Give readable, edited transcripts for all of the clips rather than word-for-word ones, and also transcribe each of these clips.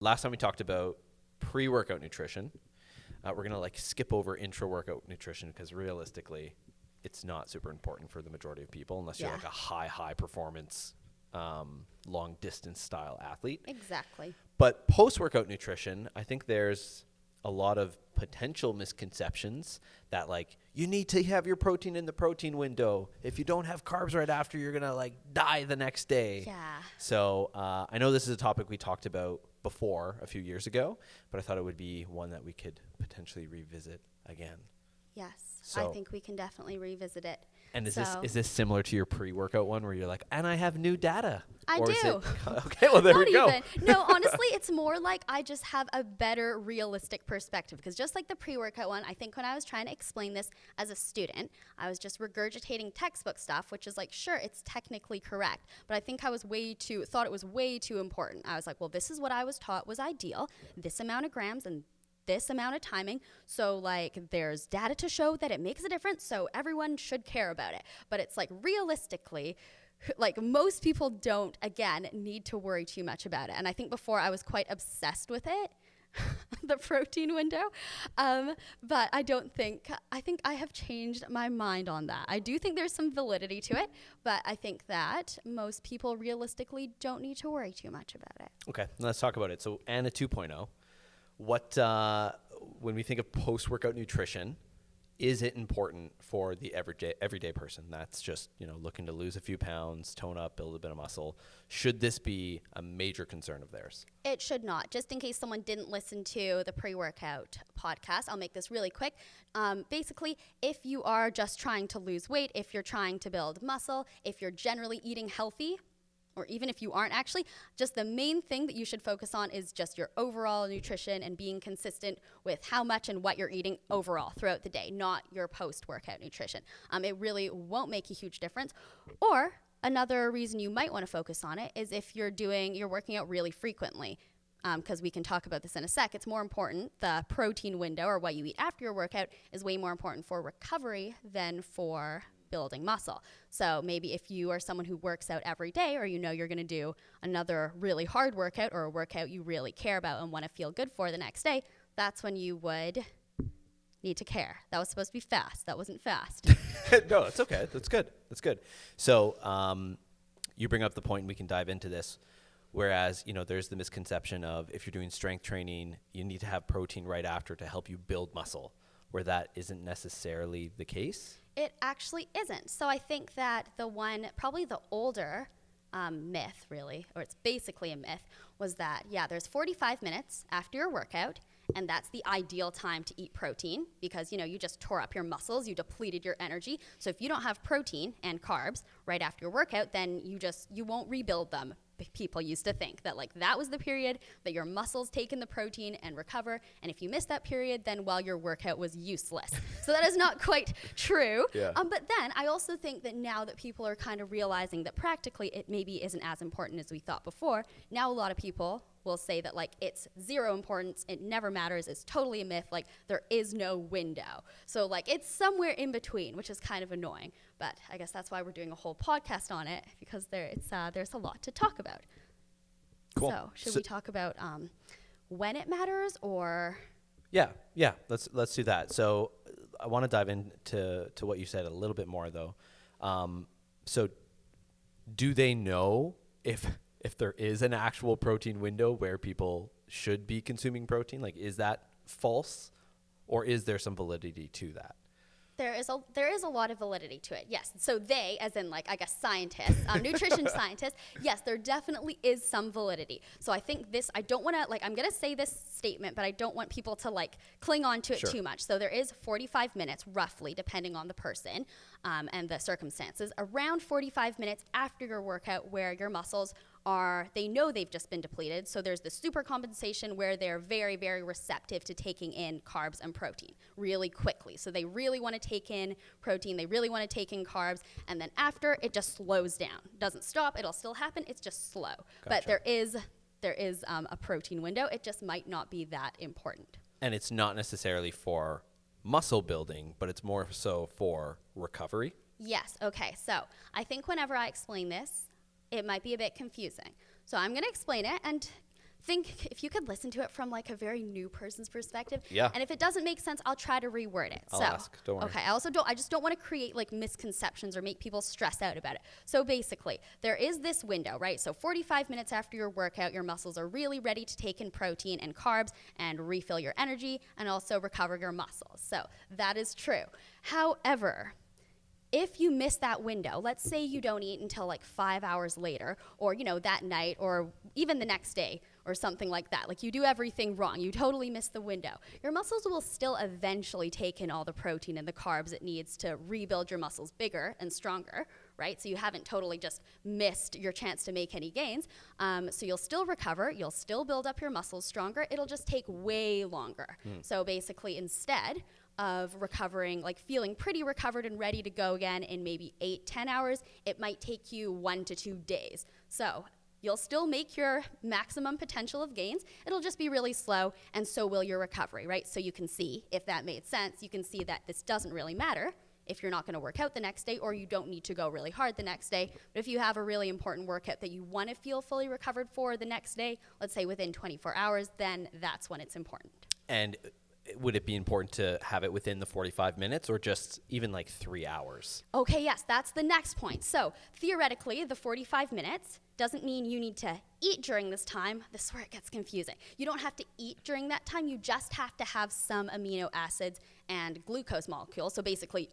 last time we talked about pre-workout nutrition. We're going to like skip over intra-workout nutrition because realistically, it's not super important for the majority of people unless you're like a high performance, long distance style athlete. Exactly. But post-workout nutrition, I think there's a lot of potential misconceptions that like you need to have your protein in the protein window. If you don't have carbs right after, you're going to like die the next day. Yeah. So I know this is a topic we talked about before a few years ago, but I thought it would be one that we could potentially revisit again. Yes, So, I think we can definitely revisit it. and is this similar to your pre-workout one where you're like, and I have new data? I Or is do. it, okay, well, there Not we go. even. No, honestly, it's more like I just have a better realistic perspective because just like the pre-workout one, I think when I was trying to explain this as a student, I was just regurgitating textbook stuff, which is like, sure, it's technically correct, but I think I was thought it was way too important. I was like, well, this is what I was taught was ideal, this amount of grams and this amount of timing. So like there's data to show that it makes a difference. So everyone should care about it. But it's like realistically, like most people don't, again, need to worry too much about it. And I think before I was quite obsessed with it, the protein window. But I think I have changed my mind on that. I do think there's some validity to it, but I think that most people realistically don't need to worry too much about it. Okay, let's talk about it. So Anna 2.0, what, when we think of post-workout nutrition, is it important for the everyday person that's just, looking to lose a few pounds, tone up, build a bit of muscle? Should this be a major concern of theirs? It should not. Just in case someone didn't listen to the pre-workout podcast, I'll make this really quick. Basically, if you are just trying to lose weight, if you're trying to build muscle, if you're generally eating healthy, or even if you aren't actually, just the main thing that you should focus on is just your overall nutrition and being consistent with how much and what you're eating overall throughout the day, not your post-workout nutrition. It really won't make a huge difference. Or another reason you might want to focus on it is if you're working out really frequently, because we can talk about this in a sec. It's more important, the protein window or what you eat after your workout is way more important for recovery than for building muscle. So maybe if you are someone who works out every day, or you're going to do another really hard workout or a workout you really care about and want to feel good for the next day, that's when you would need to care. That was supposed to be fast. That wasn't fast. No, it's okay. That's good. So you bring up the point, and we can dive into this. Whereas, there's the misconception of if you're doing strength training, you need to have protein right after to help you build muscle, where that isn't necessarily the case. It actually isn't. So I think that probably the older myth really, or it's basically a myth, was that, there's 45 minutes after your workout, and that's the ideal time to eat protein because, you just tore up your muscles, you depleted your energy. So if you don't have protein and carbs right after your workout, then you won't rebuild them. People used to think that that was the period that your muscles take in the protein and recover, and if you miss that period, then your workout was useless. So that is not quite true. Yeah. But then I also think that now that people are kind of realizing that practically it maybe isn't as important as we thought before, now a lot of people will say that it's zero importance, it never matters, it's totally a myth, there is no window. So it's somewhere in between, which is kind of annoying. But I guess that's why we're doing a whole podcast on it, because there's a lot to talk about. Cool. So should we talk about when it matters, or? Yeah. Let's do that. So I want to dive into what you said a little bit more, though. So do they know if there is an actual protein window where people should be consuming protein? Is that false, or is there some validity to that? There is a lot of validity to it, yes. So they, as in I guess scientists, nutrition scientists, yes, there definitely is some validity. So I think I don't want to, I'm going to say this statement, but I don't want people to cling on to it too much. So there is 45 minutes, roughly, depending on the person and the circumstances, around 45 minutes after your workout where your muscles they know they've just been depleted. So there's the super compensation where they're very, very receptive to taking in carbs and protein really quickly. So they really want to take in protein. They really want to take in carbs. And then after, it just slows down. Doesn't stop. It'll still happen. It's just slow. Gotcha. But there is a protein window. It just might not be that important. And it's not necessarily for muscle building, but it's more so for recovery? Yes. Okay. So I think whenever I explain this, it might be a bit confusing. So I'm going to explain it, and think if you could listen to it from like a very new person's perspective. Yeah. And if it doesn't make sense, I'll try to reword it. I'll ask. Don't worry. Okay. I just don't want to create like misconceptions or make people stress out about it. So basically, there is this window, right? So 45 minutes after your workout, your muscles are really ready to take in protein and carbs and refill your energy and also recover your muscles. So that is true. However, if you miss that window, let's say you don't eat until like 5 hours later, or, that night, or even the next day, or something like that. Like you do everything wrong. You totally miss the window. Your muscles will still eventually take in all the protein and the carbs it needs to rebuild your muscles bigger and stronger, right? So you haven't totally just missed your chance to make any gains. So you'll still recover. You'll still build up your muscles stronger. It'll just take way longer. So basically, instead of recovering, like feeling pretty recovered and ready to go again in maybe 8-10 hours, it might take you 1 to 2 days. So you'll still make your maximum potential of gains. It'll just be really slow, and so will your recovery, right? So you can see, if that made sense, you can see that this doesn't really matter if you're not going to work out the next day, or you don't need to go really hard the next day. But if you have a really important workout that you want to feel fully recovered for the next day, let's say within 24 hours, then that's when it's important. And would it be important to have it within the 45 minutes or just even like 3 hours? Okay, yes, that's the next point. So theoretically, the 45 minutes doesn't mean you need to eat during this time. This is where it gets confusing. You don't have to eat during that time. You just have to have some amino acids and glucose molecules. So basically,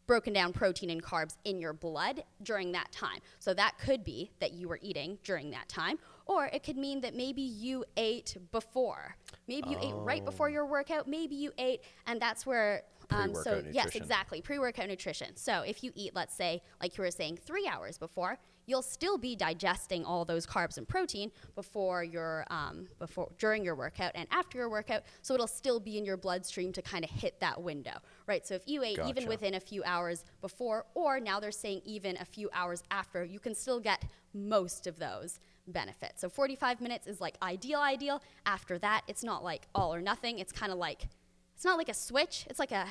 broken down protein and carbs in your blood during that time. So that could be that you were eating during that time, or it could mean that maybe you ate before. Maybe you ate right before your workout. Maybe you ate, and that's where Pre-workout yes, nutrition. exactly, pre-workout nutrition. So if you eat, let's say, like you were saying, 3 hours before, you'll still be digesting all those carbs and protein during your workout and after your workout. So it'll still be in your bloodstream to kind of hit that window, right? So if you ate even within a few hours before, or now they're saying even a few hours after, you can still get most of those benefits. So 45 minutes is like ideal. After that, it's not like all or nothing. It's kind of like, it's not like a switch. It's like a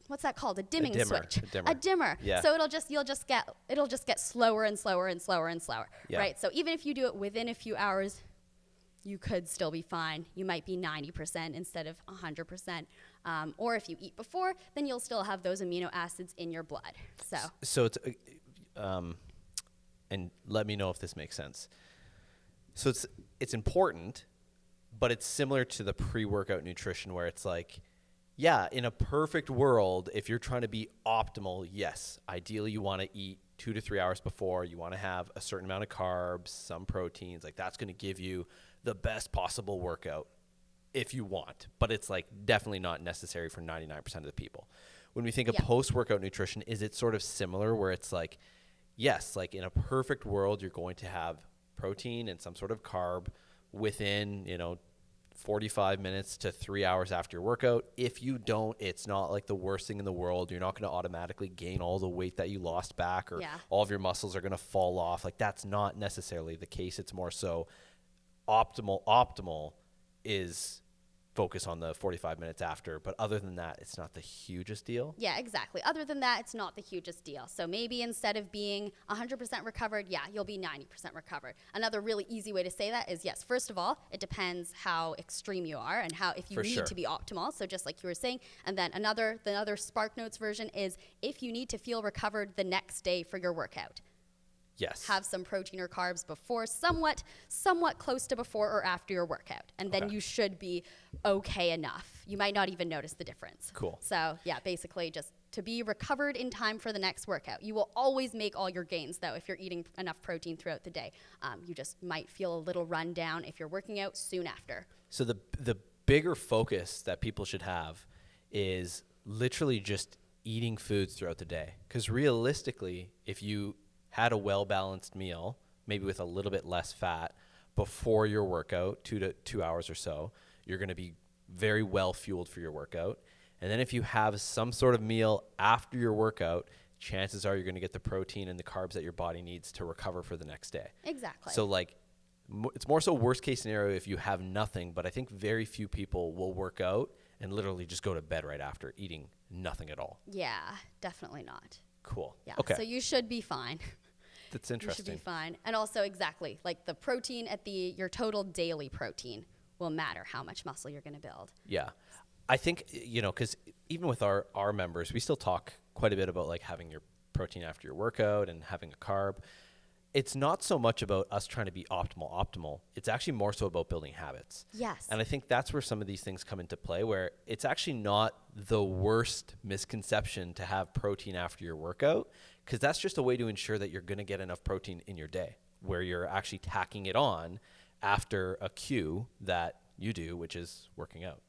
what's that called? A dimming switch. A dimmer. Yeah. So it'll just get slower and slower and slower and slower. Yeah. Right? So even if you do it within a few hours, you could still be fine. You might be 90% instead of 100%. Or if you eat before, then you'll still have those amino acids in your blood. So it's and let me know if this makes sense. So it's important, but it's similar to the pre-workout nutrition where it's like, yeah, in a perfect world, if you're trying to be optimal, yes, ideally you want to eat 2 to 3 hours before. You want to have a certain amount of carbs, some proteins. Like that's going to give you the best possible workout if you want. But it's like definitely not necessary for 99% of the people. When we think of post-workout nutrition, is it sort of similar where it's like, yes, like in a perfect world, you're going to have protein and some sort of carb within, 45 minutes to 3 hours after your workout. If you don't, it's not like the worst thing in the world. You're not going to automatically gain all the weight that you lost back, or all of your muscles are going to fall off. Like that's not necessarily the case. It's more so optimal is focus on the 45 minutes after. But other than that, it's not the hugest deal. Yeah, exactly. Other than that, it's not the hugest deal. So maybe instead of being 100% recovered, you'll be 90% recovered. Another really easy way to say that is, yes, first of all, it depends how extreme you are and how, if you need to be optimal. So just like you were saying. And then the other Spark Notes version is if you need to feel recovered the next day for your workout. Yes. Have some protein or carbs before, somewhat close to before or after your workout. And then you should be okay enough. You might not even notice the difference. Cool. So yeah, basically just to be recovered in time for the next workout. You will always make all your gains though if you're eating enough protein throughout the day. You just might feel a little run down if you're working out soon after. So the bigger focus that people should have is literally just eating foods throughout the day. Because realistically, if you had a well-balanced meal, maybe with a little bit less fat, before your workout, 2 to 2 hours or so, you're going to be very well fueled for your workout. And then if you have some sort of meal after your workout, chances are you're going to get the protein and the carbs that your body needs to recover for the next day. Exactly. So like, it's more so worst case scenario if you have nothing, but I think very few people will work out and literally just go to bed right after eating nothing at all. Yeah, definitely not. Cool. Yeah. Okay. So you should be fine. That's You interesting. should be fine. And also, exactly, like the protein at your total daily protein will matter how much muscle you're going to build. Yeah. I think, because even with our members, we still talk quite a bit about like having your protein after your workout and having a carb. It's not so much about us trying to be optimal. It's actually more so about building habits. Yes. And I think that's where some of these things come into play, where it's actually not the worst misconception to have protein after your workout, because that's just a way to ensure that you're going to get enough protein in your day, where you're actually tacking it on after a cue that you do, which is working out.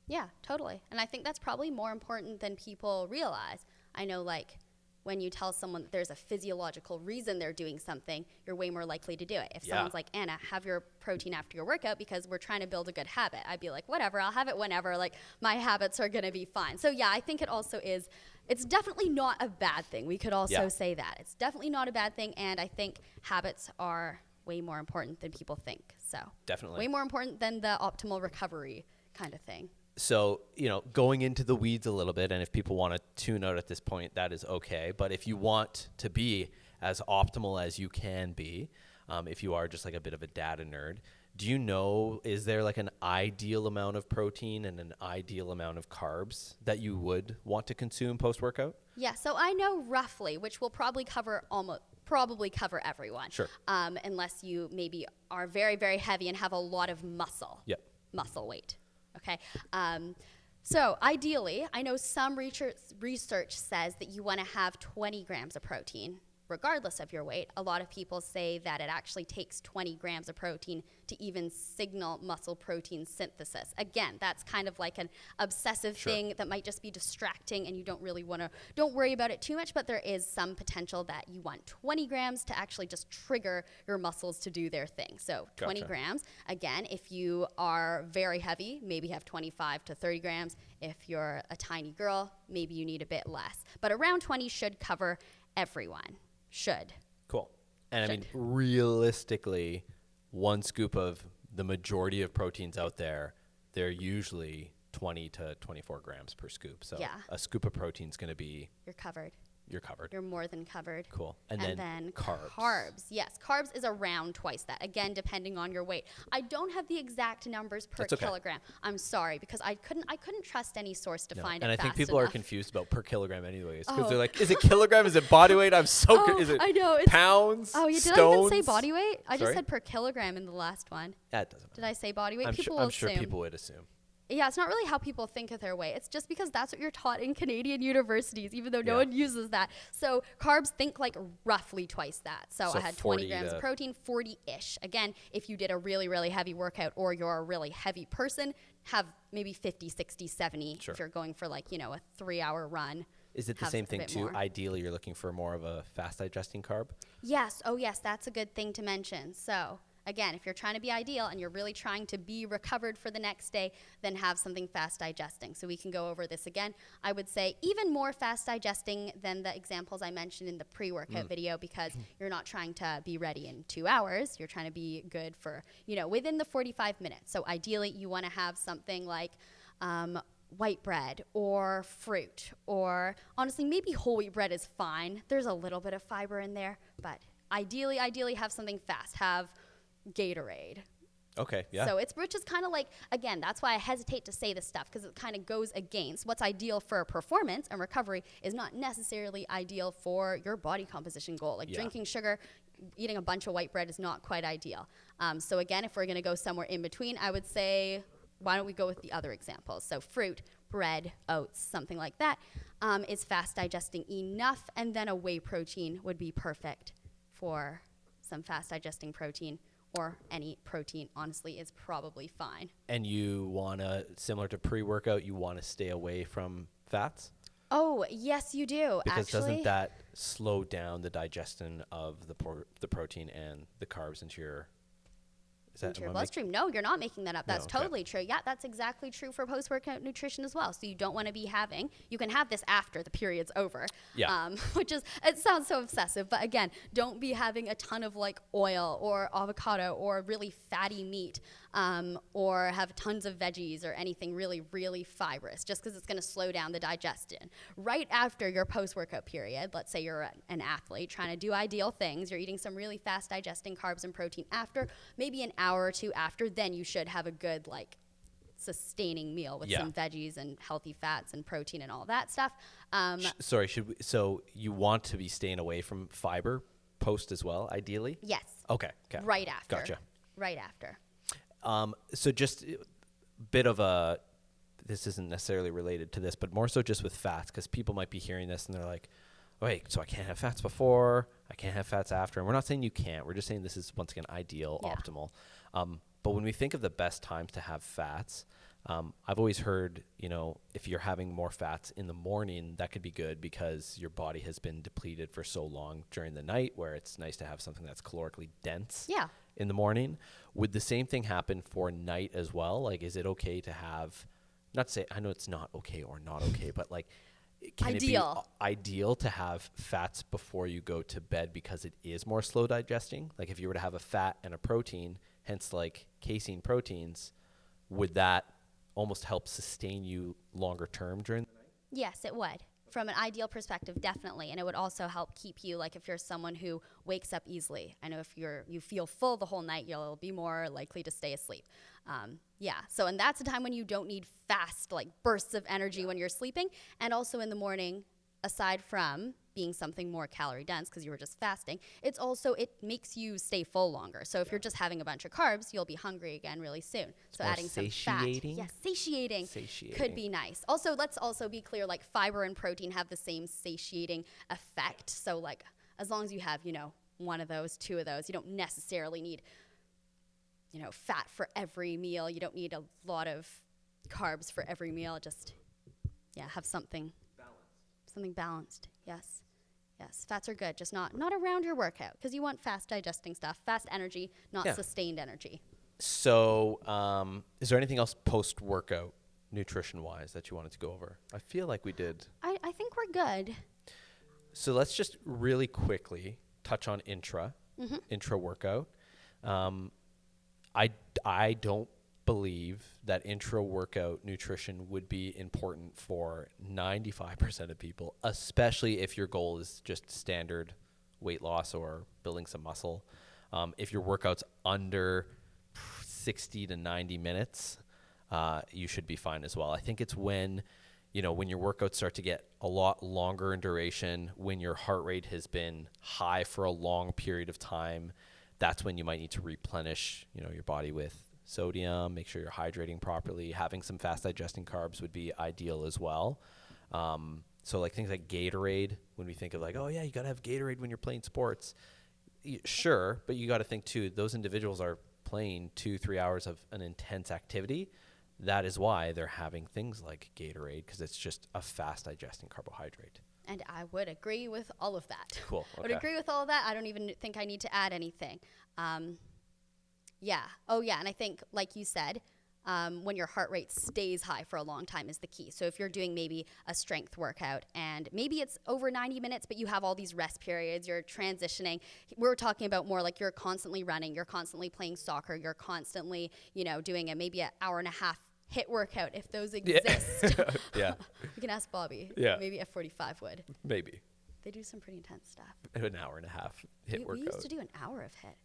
Yeah, totally. And I think that's probably more important than people realize. I know, like, when you tell someone that there's a physiological reason they're doing something, you're way more likely to do it. If someone's like, Anna, have your protein after your workout because we're trying to build a good habit, I'd be like, whatever, I'll have it whenever. Like, my habits are going to be fine. So, yeah, I think it also is, it's definitely not a bad thing. We could also say that. It's definitely not a bad thing. And I think habits are way more important than people think. So, Definitely. way more important than the optimal recovery kind of thing. So, going into the weeds a little bit, and if people want to tune out at this point, that is okay. But if you want to be as optimal as you can be, if you are just like a bit of a data nerd, is there like an ideal amount of protein and an ideal amount of carbs that you would want to consume post-workout? Yeah, so I know roughly, which will probably cover everyone. Sure. Unless you maybe are very, very heavy and have a lot of muscle. Yep. Muscle weight. Okay. So ideally, I know some research says that you want to have 20 grams of protein regardless of your weight. A lot of people say that it actually takes 20 grams of protein to even signal muscle protein synthesis. Again, that's kind of like an obsessive thing that might just be distracting, and you don't worry about it too much, but there is some potential that you want 20 grams to actually just trigger your muscles to do their thing. So 20 grams. Again, if you are very heavy, maybe have 25 to 30 grams. If you're a tiny girl, maybe you need a bit less. But around 20 should cover everyone. Should. Cool. And I mean, realistically, one scoop of the majority of proteins out there, they're usually 20 to 24 grams per scoop. So a scoop of protein is going to be... You're covered. You're more than covered. Cool. And then carbs. Yes, carbs is around twice that. Again, depending on your weight. I don't have the exact numbers per kilogram. I'm sorry, because I couldn't trust any source to find it. And I think people are confused about per kilogram anyways, because they're like, is it kilogram? Is it body weight? I'm so good. Is it pounds? Oh, did stones? I even say body weight? I just said per kilogram in the last one. That doesn't matter. Did I say body weight? I'm sure people would assume. Yeah, it's not really how people think of their weight. It's just because that's what you're taught in Canadian universities, even though no one uses that. So carbs, think like roughly twice that. So I had 20 grams of protein, 40-ish. Again, if you did a really, really heavy workout or you're a really heavy person, have maybe 50, 60, 70 if you're going for like, a 3-hour run. Is it the same thing too? Ideally, you're looking for more of a fast digesting carb? Yes. Oh, yes. That's a good thing to mention. So again, if you're trying to be ideal and you're really trying to be recovered for the next day, then have something fast digesting. So we can go over this again. I would say even more fast digesting than the examples I mentioned in the pre-workout video, because you're not trying to be ready in 2 hours. You're trying to be good for, within the 45 minutes. So ideally, you want to have something like white bread or fruit, or honestly, maybe whole wheat bread is fine. There's a little bit of fiber in there, but ideally have something fast. Have Gatorade. Okay, yeah. So which is kind of like, again, that's why I hesitate to say this stuff, because it kind of goes against what's ideal for performance, and recovery is not necessarily ideal for your body composition goal. Like drinking sugar, eating a bunch of white bread is not quite ideal. So again, if we're going to go somewhere in between, I would say, why don't we go with the other examples? So fruit, bread, oats, something like that is fast digesting enough, and then a whey protein would be perfect for some fast digesting protein. Or any protein, honestly, is probably fine. And you want to, similar to pre-workout, you want to stay away from fats? Oh, yes, you do, because doesn't that slow down the digestion of the protein and the carbs into your bloodstream? No, you're not making that up. That's totally true. Yeah, that's exactly true for post-workout nutrition as well. So you don't want to be you can have this after the period's over. Yeah. It sounds so obsessive, but again, don't be having a ton of like oil or avocado or really fatty meat or have tons of veggies or anything really, really fibrous, just because it's going to slow down the digestion. Right after your post-workout period, let's say you're an athlete trying to do ideal things, you're eating some really fast digesting carbs and protein after, maybe an hour or two after, then you should have a good, like, sustaining meal with some veggies and healthy fats and protein and all that stuff. So you want to be staying away from fiber post as well, ideally? Yes. Okay. Right after. Gotcha. Right after. So just a bit of a, this isn't necessarily related to this, but more so just with fats, because people might be hearing this and they're like, wait, so I can't have fats before, I can't have fats after. And we're not saying you can't. We're just saying this is, once again, ideal, optimal. But when we think of the best times to have fats, I've always heard, if you're having more fats in the morning, that could be good because your body has been depleted for so long during the night, where it's nice to have something that's calorically dense in the morning. Would the same thing happen for night as well? Like, is it okay to have, not to say, I know it's not okay or not okay, but like, can it be ideal to have fats before you go to bed because it is more slow digesting? Like, if you were to have a fat and a protein, hence like casein proteins, would that almost help sustain you longer term during the night? Yes, it would. From an ideal perspective, definitely. And it would also help keep you, like, if you're someone who wakes up easily. I know if you feel full the whole night, you'll be more likely to stay asleep. So, and that's a time when you don't need fast, like, bursts of energy when you're sleeping. And also in the morning, aside from being something more calorie dense because you were just fasting, it makes you stay full longer. So if you're just having a bunch of carbs, you'll be hungry again really soon. So adding some fat. Yes, satiating could be nice. Also, let's also be clear, like, fiber and protein have the same satiating effect. So, like, as long as you have, one of those, two of those, you don't necessarily need, fat for every meal. You don't need a lot of carbs for every meal. Just, have something balanced. Yes, fats are good, just not around your workout, because you want fast digesting stuff, fast energy, not sustained energy. So is there anything else post-workout nutrition-wise that you wanted to go over? I feel like we did. I think we're good. So let's just really quickly touch on intra-workout. I don't believe that intra-workout nutrition would be important for 95% of people, especially if your goal is just standard weight loss or building some muscle. If your workout's under 60 to 90 minutes, you should be fine as well. I think it's when your workouts start to get a lot longer in duration, when your heart rate has been high for a long period of time, that's when you might need to replenish, your body with sodium, make sure you're hydrating properly. Having some fast digesting carbs would be ideal as well. So like things like Gatorade, when we think of like, oh yeah, you got to have Gatorade when you're playing sports. Sure, but you got to think too, those individuals are playing 2-3 hours of an intense activity. That is why they're having things like Gatorade, because it's just a fast digesting carbohydrate. And I would agree with all of that. Cool. Okay. I would agree with all of that. I don't even think I need to add anything. And I think, like you said, when your heart rate stays high for a long time is the key. So if you're doing maybe a strength workout and maybe it's over 90 minutes, but you have all these rest periods, you're transitioning. We're talking about more like you're constantly running, you're constantly playing soccer, you're constantly, doing maybe an hour and a half HIIT workout, if those exist. Yeah. You can ask Bobby. Yeah. Maybe F45 would. Maybe. They do some pretty intense stuff. An hour and a half HIIT workout. We used to do an hour of HIIT.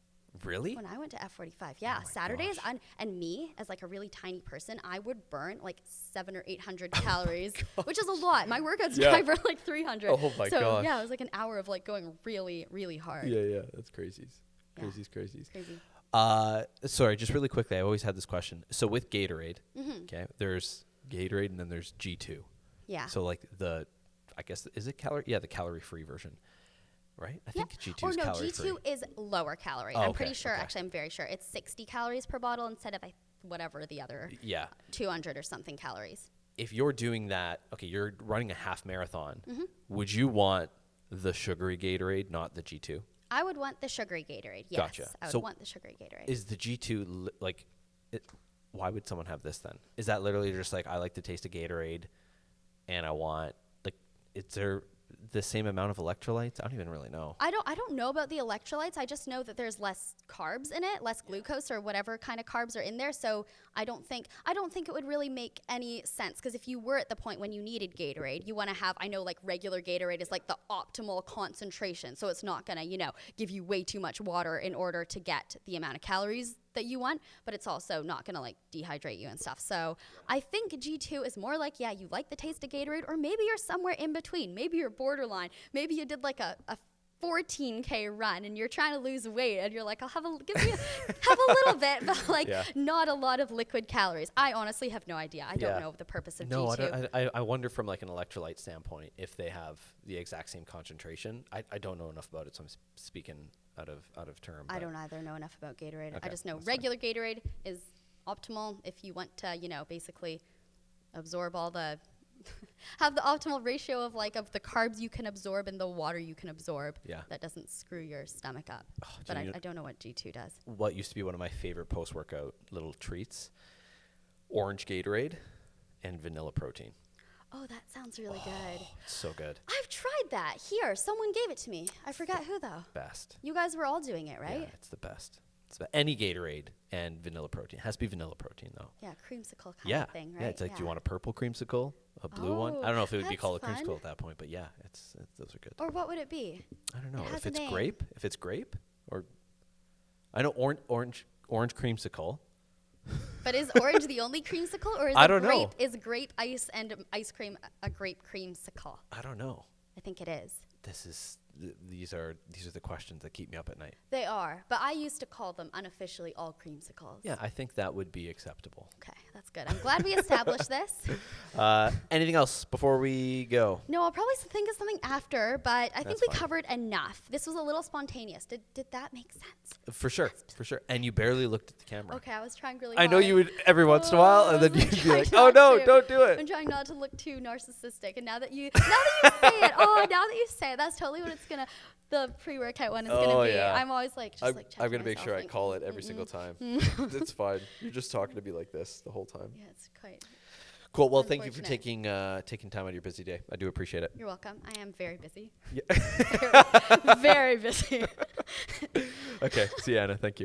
Really? When I went to F45, yeah. Oh Saturdays, and me, as like a really tiny person, I would burn like 700 or 800 calories, which is a lot. My workouts, I burn like 300. Oh my gosh. So yeah, it was like an hour of like going really, really hard. Yeah, that's crazies. Yeah. Crazies. Crazy. Sorry, just really quickly, I always had this question. So with Gatorade, okay, there's Gatorade and then there's G2. Yeah. So like I guess, is it calorie? Yeah, the calorie-free version. Right? I think G2 is calorie free. G2 is lower calorie. I'm pretty sure, actually, I'm very sure. It's 60 calories per bottle instead of whatever the other 200 or something calories. If you're doing that, okay, you're running a half marathon, would you want the sugary Gatorade, not the G2? I would want the sugary Gatorade, yes. Gotcha. I would want the sugary Gatorade. Is the G2, why would someone have this then? Is that literally just like, I like the taste of Gatorade and I want, like, the same amount of electrolytes? I don't even really know. I don't know about the electrolytes. I just know that there's less carbs in it, less glucose or whatever kind of carbs are in there. So I don't think it would really make any sense, because if you were at the point when you needed Gatorade, you want to have, I know like regular Gatorade is like the optimal concentration. So it's not going to, give you way too much water in order to get the amount of calories that you want, but it's also not going to like dehydrate you and stuff. So I think G2 is more like, you like the taste of Gatorade, or maybe you're somewhere in between. Maybe you're borderline. Maybe you did like a 14K run and you're trying to lose weight and you're like, have a little bit, but like not a lot of liquid calories. I honestly have no idea. I don't know the purpose of G2. I wonder from like an electrolyte standpoint if they have the exact same concentration. I don't know enough about it, so I'm speaking out of term. I don't either know enough about Gatorade. Okay, I just know regular Gatorade is optimal if you want to, basically absorb all the have the optimal ratio of the carbs you can absorb and the water you can absorb. Yeah. That doesn't screw your stomach up. But I don't know what G2 does. What used to be one of my favorite post-workout little treats, orange Gatorade and vanilla protein. Oh, that sounds really good. It's so good. I've tried that here. Someone gave it to me. I forgot who, though. Best. You guys were all doing it, right? Yeah, it's the best. Any Gatorade and vanilla protein. It has to be vanilla protein, though. Yeah, creamsicle kind of thing, right? Yeah, it's like, do you want a purple creamsicle? A blue one? I don't know if it would be called a creamsicle at that point, but yeah, those are good. Or what would it be? I don't know. If it's grape, or I know orange creamsicle. But is orange the only creamsicle, or is grape ice and ice cream a grape creamsicle? I don't know. I think it is. These are the questions that keep me up at night. They are, but I used to call them unofficially all creamsicles. Yeah, I think that would be acceptable. Okay, that's good. I'm glad we established this. Anything else before we go? No, I'll probably think of something after, but I think we fine. covered enough. This was a little spontaneous. Did that make sense? For sure. And you barely looked at the camera. Okay, I was trying really hard. I know you would every once in a while, and then you'd be like, trying "Oh no, not to. don't do it." I'm trying not to look too narcissistic, and now that you say it, that's totally what the pre-workout one is gonna be. Yeah. I'm always like, I'm gonna make sure I call it every single time. It's fine. You're just talking to me like this the whole time. Yeah, it's quite cool. Well, thank you for taking time out of your busy day. I do appreciate it. You're welcome. I am very busy. Yeah. Very busy. Okay. See you, Anna. Thank you.